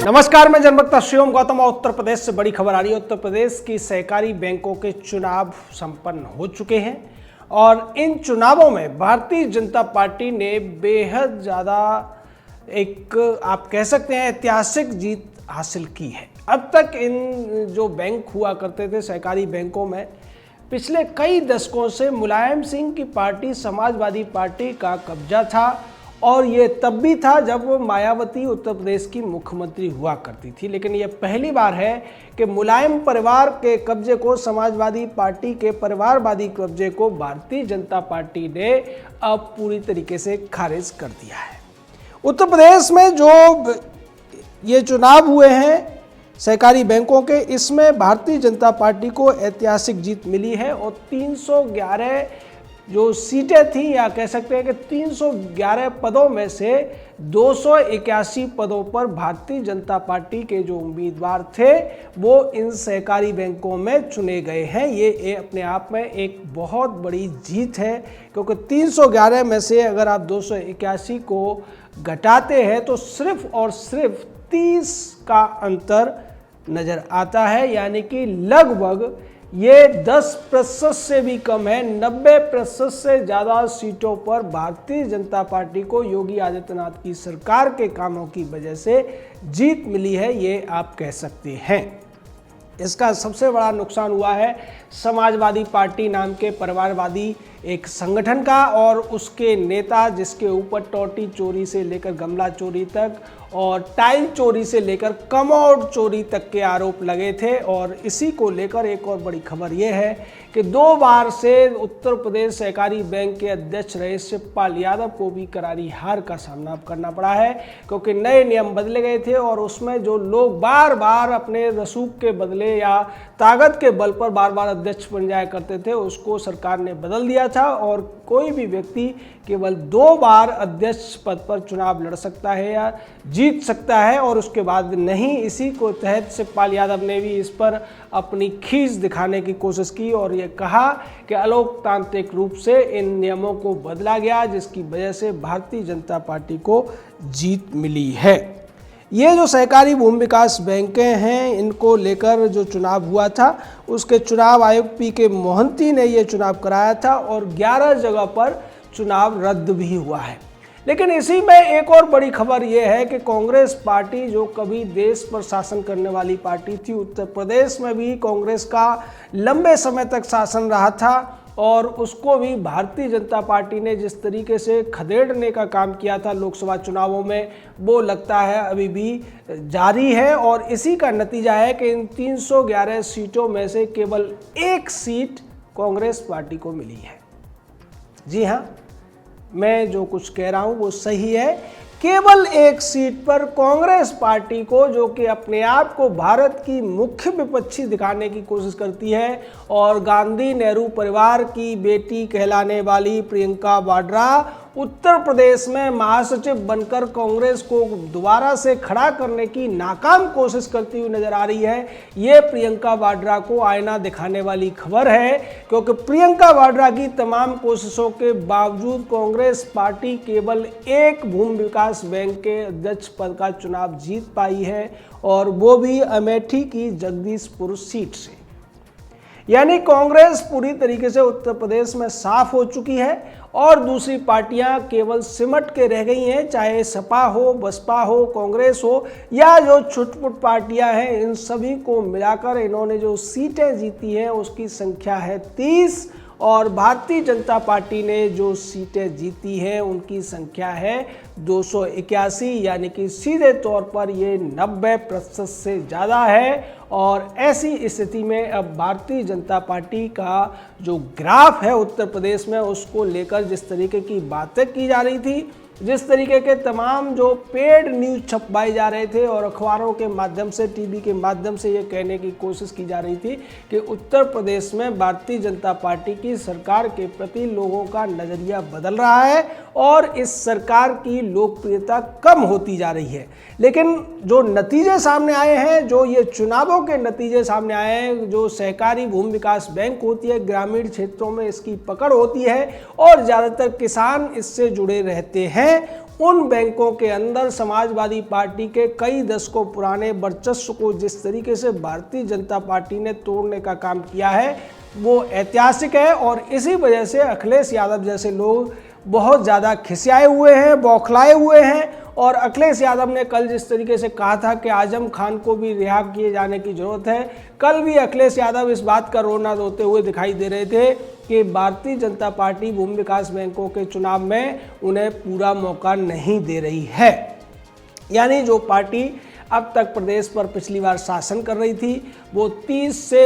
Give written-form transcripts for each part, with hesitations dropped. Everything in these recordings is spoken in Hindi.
नमस्कार, मैं जनभक्त शिवम गौतम और उत्तर प्रदेश से बड़ी खबर आ रही है। उत्तर प्रदेश की सहकारी बैंकों के चुनाव संपन्न हो चुके हैं और इन चुनावों में भारतीय जनता पार्टी ने बेहद ज़्यादा एक आप कह सकते हैं ऐतिहासिक जीत हासिल की है। अब तक इन जो बैंक हुआ करते थे सहकारी बैंकों में पिछले कई दशकों से मुलायम सिंह की पार्टी समाजवादी पार्टी का कब्जा था और ये तब भी था जब मायावती उत्तर प्रदेश की मुख्यमंत्री हुआ करती थी। लेकिन ये पहली बार है कि मुलायम परिवार के कब्जे को, समाजवादी पार्टी के परिवारवादी कब्जे को भारतीय जनता पार्टी ने अब पूरी तरीके से खारिज कर दिया है। उत्तर प्रदेश में जो ये चुनाव हुए हैं सहकारी बैंकों के, इसमें भारतीय जनता पार्टी को ऐतिहासिक जीत मिली है और 311 जो सीटें थी या कह सकते हैं कि 311 पदों में से 281 पदों पर भारतीय जनता पार्टी के जो उम्मीदवार थे वो इन सहकारी बैंकों में चुने गए हैं। ये अपने आप में एक बहुत बड़ी जीत है, क्योंकि 311 में से अगर आप 281 को घटाते हैं तो सिर्फ और सिर्फ 30 का अंतर नज़र आता है, यानी कि लगभग ये 10% से भी कम है। 90% से ज़्यादा सीटों पर भारतीय जनता पार्टी को योगी आदित्यनाथ की सरकार के कामों की वजह से जीत मिली है, ये आप कह सकते हैं। इसका सबसे बड़ा नुकसान हुआ है समाजवादी पार्टी नाम के परिवारवादी एक संगठन का और उसके नेता, जिसके ऊपर टोटी चोरी से लेकर गमला चोरी तक और टाइल चोरी से लेकर कमोड चोरी तक के आरोप लगे थे। और इसी को लेकर एक और बड़ी खबर यह है कि 2 बार से उत्तर प्रदेश सहकारी बैंक के अध्यक्ष रहे शिवपाल यादव को भी करारी हार का सामना करना पड़ा है, क्योंकि नए नियम बदले गए थे और उसमें जो लोग बार बार अपने रसूख के बदले या ताकत के बल पर बार बार अध्यक्ष बन जाया करते थे, उसको सरकार ने बदल दिया था और कोई भी व्यक्ति केवल 2 बार अध्यक्ष पद पर चुनाव लड़ सकता है या जीत सकता है और उसके बाद नहीं। इसी को तहत शिवपाल यादव ने भी इस पर अपनी खींच दिखाने की कोशिश की और ये कहा कि अलोकतांत्रिक रूप से इन नियमों को बदला गया, जिसकी वजह से भारतीय जनता पार्टी को जीत मिली है। ये जो सहकारी भूमि विकास बैंकें हैं, इनको लेकर जो चुनाव हुआ था उसके चुनाव आयुक्त पीके मोहंती ने ये चुनाव कराया था और 11 जगह पर चुनाव रद्द भी हुआ है। लेकिन इसी में एक और बड़ी खबर यह है कि कांग्रेस पार्टी, जो कभी देश पर शासन करने वाली पार्टी थी, उत्तर प्रदेश में भी कांग्रेस का लंबे समय तक शासन रहा था और उसको भी भारतीय जनता पार्टी ने जिस तरीके से खदेड़ने का काम किया था लोकसभा चुनावों में, वो लगता है अभी भी जारी है। और इसी का नतीजा है कि इन 311 सीटों में से केवल 1 सीट कांग्रेस पार्टी को मिली है। जी हाँ, मैं जो कुछ कह रहा हूँ वो सही है। केवल 1 सीट पर कांग्रेस पार्टी को, जो कि अपने आप को भारत की मुख्य विपक्षी दिखाने की कोशिश करती है और गांधी नेहरू परिवार की बेटी कहलाने वाली प्रियंका वाड्रा उत्तर प्रदेश में महासचिव बनकर कांग्रेस को दोबारा से खड़ा करने की नाकाम कोशिश करती हुई नजर आ रही है। ये प्रियंका वाड्रा को आईना दिखाने वाली खबर है, क्योंकि प्रियंका वाड्रा की तमाम कोशिशों के बावजूद कांग्रेस पार्टी केवल 1 भूमि विकास बैंक के अध्यक्ष पद का चुनाव जीत पाई है और वो भी अमेठी की जगदीशपुर सीट से। यानी कांग्रेस पूरी तरीके से उत्तर प्रदेश में साफ हो चुकी है और दूसरी पार्टियां केवल सिमट के रह गई हैं, चाहे सपा हो, बसपा हो, कांग्रेस हो या जो छुटपुट पार्टियां हैं, इन सभी को मिलाकर इन्होंने जो सीटें जीती हैं उसकी संख्या है 30 और भारतीय जनता पार्टी ने जो सीटें जीती हैं उनकी संख्या है 281, यानी कि सीधे तौर पर ये 90% से ज़्यादा है। और ऐसी स्थिति में अब भारतीय जनता पार्टी का जो ग्राफ है उत्तर प्रदेश में, उसको लेकर जिस तरीके की बातें की जा रही थी, जिस तरीके के तमाम जो पेड न्यूज़ छपवाए जा रहे थे और अखबारों के माध्यम से, टीवी के माध्यम से ये कहने की कोशिश की जा रही थी कि उत्तर प्रदेश में भारतीय जनता पार्टी की सरकार के प्रति लोगों का नज़रिया बदल रहा है और इस सरकार की लोकप्रियता कम होती जा रही है। लेकिन जो नतीजे सामने आए हैं, जो ये चुनावों के नतीजे सामने आए हैं, जो सहकारी भूमि विकास बैंक होती है, ग्रामीण क्षेत्रों में इसकी पकड़ होती है और ज़्यादातर किसान इससे जुड़े रहते हैं, उन बैंकों के अंदर समाजवादी पार्टी के कई दशकों पुराने वर्चस्व को जिस तरीके से भारतीय जनता पार्टी ने तोड़ने का काम किया है वो ऐतिहासिक है। और इसी वजह से अखिलेश यादव जैसे लोग बहुत ज़्यादा खिसियाए हुए हैं, बौखलाए हुए हैं। और अखिलेश यादव ने कल जिस तरीके से कहा था कि आजम खान को भी रिहा किए जाने की जरूरत है, कल भी अखिलेश यादव इस बात का रोना धोते हुए दिखाई दे रहे थे कि भारतीय जनता पार्टी भूमि विकास बैंकों के चुनाव में उन्हें पूरा मौका नहीं दे रही है। यानी जो पार्टी अब तक प्रदेश पर पिछली बार शासन कर रही थी वो 30 से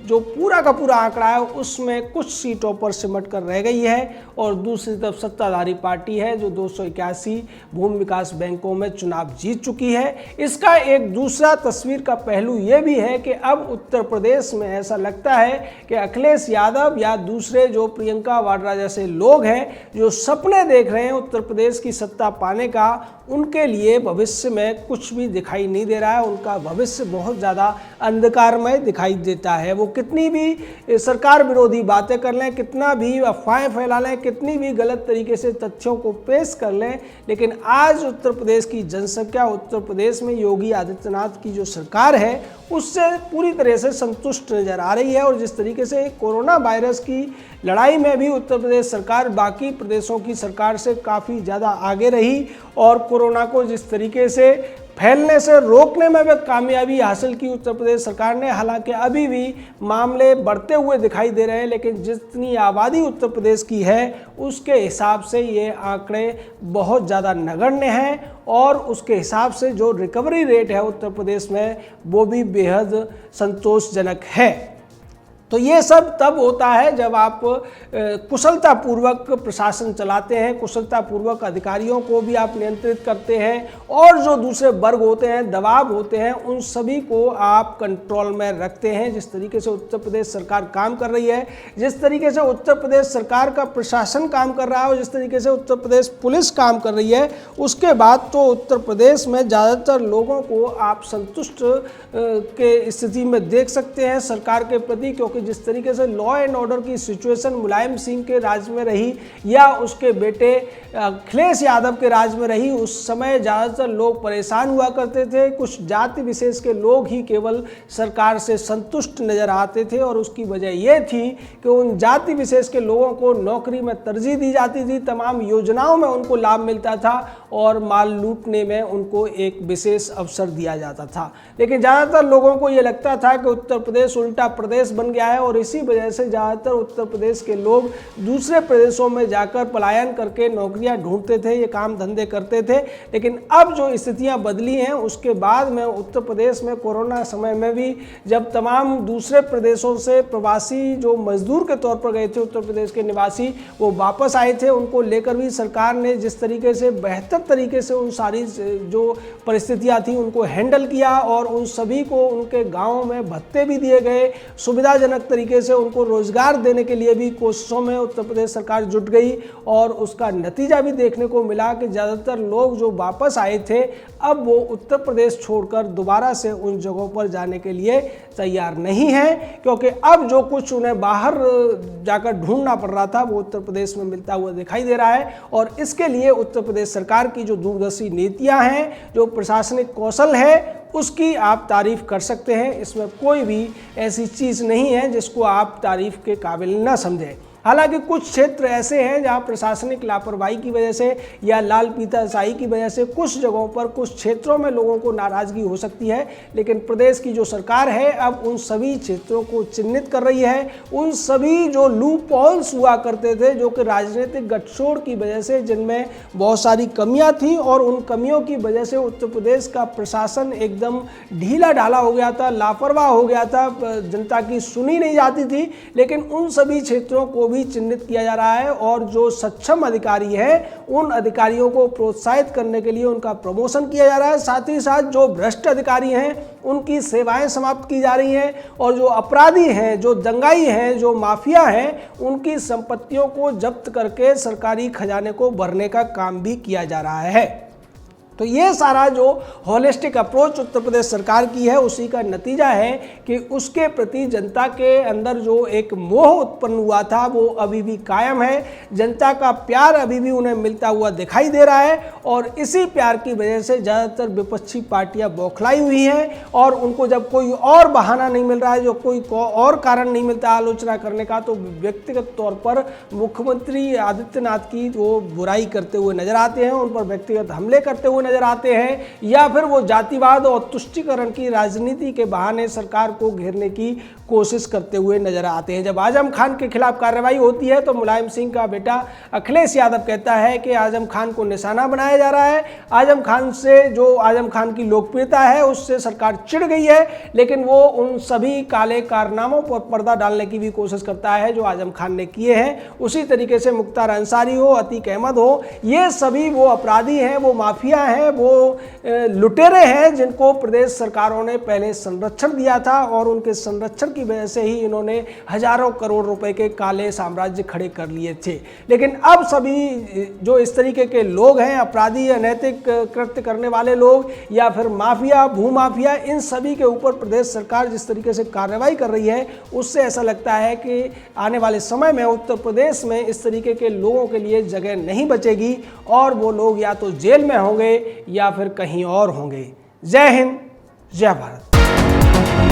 जो पूरा का पूरा आंकड़ा है उसमें कुछ सीटों पर सिमट कर रह गई है। और दूसरी तरफ सत्ताधारी पार्टी है जो 281 भूमि विकास बैंकों में चुनाव जीत चुकी है। इसका एक दूसरा तस्वीर का पहलू ये भी है कि अब उत्तर प्रदेश में ऐसा लगता है कि अखिलेश यादव या दूसरे जो प्रियंका वाड्रा जैसे लोग हैं जो सपने देख रहे हैं उत्तर प्रदेश की सत्ता पाने का, उनके लिए भविष्य में कुछ भी दिखाई नहीं दे रहा है। उनका भविष्य बहुत ज़्यादा अंधकारमय दिखाई देता है। वो कितनी भी सरकार विरोधी बातें कर लें, कितना भी अफवाहें फैला लें, कितनी भी गलत तरीके से तथ्यों को पेश कर लें, लेकिन आज उत्तर प्रदेश की जनसंख्या, उत्तर प्रदेश में योगी आदित्यनाथ की जो सरकार है उससे पूरी तरह से संतुष्ट नजर आ रही है। और जिस तरीके से कोरोना वायरस की लड़ाई में भी उत्तर प्रदेश सरकार बाकी प्रदेशों की सरकार से काफ़ी ज़्यादा आगे रही और कोरोना को जिस तरीके से फैलने से रोकने में भी कामयाबी हासिल की उत्तर प्रदेश सरकार ने। हालांकि अभी भी मामले बढ़ते हुए दिखाई दे रहे हैं, लेकिन जितनी आबादी उत्तर प्रदेश की है उसके हिसाब से ये आंकड़े बहुत ज़्यादा नगण्य हैं और उसके हिसाब से जो रिकवरी रेट है उत्तर प्रदेश में वो भी बेहद संतोषजनक है। तो ये सब तब होता है जब आप कुशलतापूर्वक प्रशासन चलाते हैं, कुशलतापूर्वक अधिकारियों को भी आप नियंत्रित करते हैं और जो दूसरे वर्ग होते हैं, दबाव होते हैं, उन सभी को आप कंट्रोल में रखते हैं। जिस तरीके से उत्तर प्रदेश सरकार काम कर रही है, जिस तरीके से उत्तर प्रदेश सरकार का प्रशासन काम कर रहा है और जिस तरीके से उत्तर प्रदेश पुलिस काम कर रही है, उसके बाद तो उत्तर प्रदेश में ज़्यादातर लोगों को आप संतुष्ट के स्थिति में देख सकते हैं सरकार के प्रति। क्योंकि जिस तरीके से लॉ एंड ऑर्डर की सिचुएशन मुलायम सिंह के राज में रही या उसके बेटे अखिलेश यादव के राज में रही, उस समय ज़्यादातर लोग परेशान हुआ करते थे। कुछ जाति विशेष के लोग ही केवल सरकार से संतुष्ट नजर आते थे और उसकी वजह यह थी कि उन जाति विशेष के लोगों को नौकरी में तरजीह दी जाती थी, तमाम योजनाओं में उनको लाभ मिलता था और माल लूटने में उनको एक विशेष अवसर दिया जाता था। लेकिन ज़्यादातर लोगों को ये लगता था कि उत्तर प्रदेश उल्टा प्रदेश बन गया है और इसी वजह से ज़्यादातर उत्तर प्रदेश के लोग दूसरे प्रदेशों में जाकर पलायन करके नौकरियां ढूंढते थे, ये काम धंधे करते थे। लेकिन अब जो स्थितियां बदली हैं उसके बाद में उत्तर प्रदेश में कोरोना समय में भी जब तमाम दूसरे प्रदेशों से प्रवासी जो मजदूर के तौर पर गए थे उत्तर प्रदेश के निवासी, वो वापस आए थे, उनको लेकर भी सरकार ने जिस तरीके से बेहतर तरीके से उन सारी जो परिस्थितियाँ थी उनको हैंडल किया और उन सभी को उनके गाँव में भत्ते भी दिए गए, सुविधाजनक तरीके से उनको रोजगार देने के लिए भी कोशिशों में उत्तर प्रदेश सरकार जुट गई। और उसका नतीजा भी देखने को मिला कि ज़्यादातर लोग जो वापस आए थे अब वो उत्तर प्रदेश छोड़कर दोबारा से उन जगहों पर जाने के लिए तैयार नहीं है, क्योंकि अब जो कुछ उन्हें बाहर जाकर ढूंढना पड़ रहा था वो उत्तर प्रदेश में मिलता हुआ दिखाई दे रहा है। और इसके लिए उत्तर प्रदेश सरकार की जो दूरदर्शी नीतियां हैं, जो प्रशासनिक कौशल है, उसकी आप तारीफ कर सकते हैं। इसमें कोई भी ऐसी चीज़ नहीं है जिसको आप तारीफ के काबिल ना समझें। हालांकि कुछ क्षेत्र ऐसे हैं जहां प्रशासनिक लापरवाही की वजह से या लाल फीताशाही की वजह से कुछ जगहों पर, कुछ क्षेत्रों में लोगों को नाराज़गी हो सकती है, लेकिन प्रदेश की जो सरकार है अब उन सभी क्षेत्रों को चिन्हित कर रही है। उन सभी जो लूप होल्स हुआ करते थे जो कि राजनीतिक गठजोड़ की वजह से, जिनमें बहुत सारी कमियां थी और उन कमियों की वजह से उत्तर प्रदेश का प्रशासन एकदम ढीला ढाला हो गया था, लापरवाह हो गया था, जनता की सुनी नहीं जाती थी, लेकिन उन सभी क्षेत्रों को भी चिन्हित किया जा रहा है। और जो सक्षम अधिकारी हैं उन अधिकारियों को प्रोत्साहित करने के लिए उनका प्रमोशन किया जा रहा है। साथ ही साथ जो भ्रष्ट अधिकारी हैं उनकी सेवाएं समाप्त की जा रही हैं और जो अपराधी हैं, जो दंगाई हैं, जो माफिया हैं, उनकी संपत्तियों को जब्त करके सरकारी खजाने को भरने का काम भी किया जा रहा है। तो ये सारा जो होलिस्टिक अप्रोच उत्तर प्रदेश सरकार की है उसी का नतीजा है कि उसके प्रति जनता के अंदर जो एक मोह उत्पन्न हुआ था वो अभी भी कायम है। जनता का प्यार अभी भी उन्हें मिलता हुआ दिखाई दे रहा है और इसी प्यार की वजह से ज़्यादातर विपक्षी पार्टियां बौखलाई हुई हैं और उनको जब कोई और बहाना नहीं मिल रहा है, जो कोई और कारण नहीं मिलता आलोचना करने का, तो व्यक्तिगत तौर पर मुख्यमंत्री आदित्यनाथ की वो बुराई करते हुए नजर आते हैं, उन पर व्यक्तिगत हमले करते हुए नजर आते हैं, या फिर वो जातिवाद और तुष्टीकरण की राजनीति के बहाने सरकार को घेरने की कोशिश करते हुए नजर आते हैं। जब आजम खान के खिलाफ कार्रवाई होती है तो मुलायम सिंह का बेटा अखिलेश यादव कहता है कि आजम खान को निशाना बनाया जा रहा है, आजम खान से जो आजम खान की लोकप्रियता है उससे सरकार चिढ़ गई है, लेकिन वो उन सभी काले कारनामों पर पर्दा डालने की भी कोशिश करता है जो आजम खान ने किए हैं। उसी तरीके से मुख्तार अंसारी हो, अतीक अहमद हो, ये सभी वो अपराधी हैं, वो माफिया हैं, वो लुटेरे हैं जिनको प्रदेश सरकारों ने पहले संरक्षण दिया था और उनके संरक्षण की वजह से ही इन्होंने हजारों करोड़ रुपए के काले साम्राज्य खड़े कर लिए थे। लेकिन अब सभी जो इस तरीके के लोग हैं, अपराधी, अनैतिक कृत्य करने वाले लोग या फिर माफिया, भूमाफिया, इन सभी के ऊपर प्रदेश सरकार जिस तरीके से कार्रवाई कर रही है उससे ऐसा लगता है कि आने वाले समय में उत्तर प्रदेश में इस तरीके के लोगों के लिए जगह नहीं बचेगी और वो लोग या तो जेल में होंगे या फिर कहीं और होंगे। जय हिंद, जय भारत।